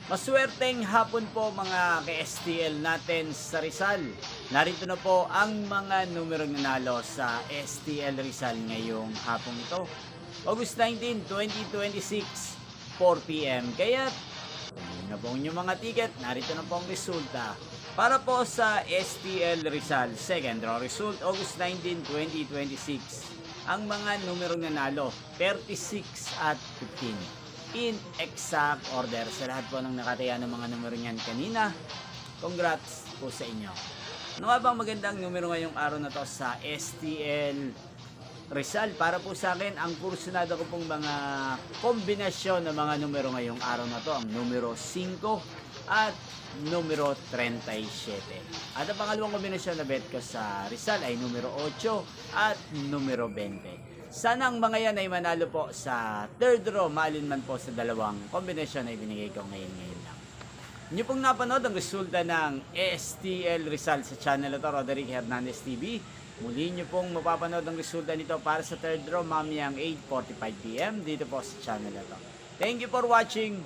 Maswerteng hapon po mga ka-STL natin sa Rizal. Narito na po ang mga numerong nanalo sa STL Rizal ngayong hapon ito. August 19, 2026, 4 p.m. Kaya kung na po inyong mga ticket, narito na po ang resulta. Para po sa STL Rizal, second draw result, August 19, 2026. Ang mga numerong nanalo, 36 at 15. In exact order sa lahat po ng nakataya ng mga numero niyan kanina. Congrats po sa inyo. Ano nga bang magandang numero ngayong araw na to sa STL Rizal? Para po sa akin, ang kursunado ko pong mga kombinasyon ng mga numero ngayong araw na to, ang numero 5 at numero 37. At ang pangalawang kombinasyon na bet ko sa Rizal ay numero 8 at numero 20. Sana ang mga yan ay manalo po sa third draw, maalinman po sa dalawang kombinasyon na ibinigay ko ngayon lang. Inyo pong napanood ang resulta ng STL Rizal sa channel ito, Roderick Hernandez TV. Muli nyo pong mapapanood ang resulta nito para sa third draw mamayang 8:45 p.m. dito po sa channel ito. Thank you for watching.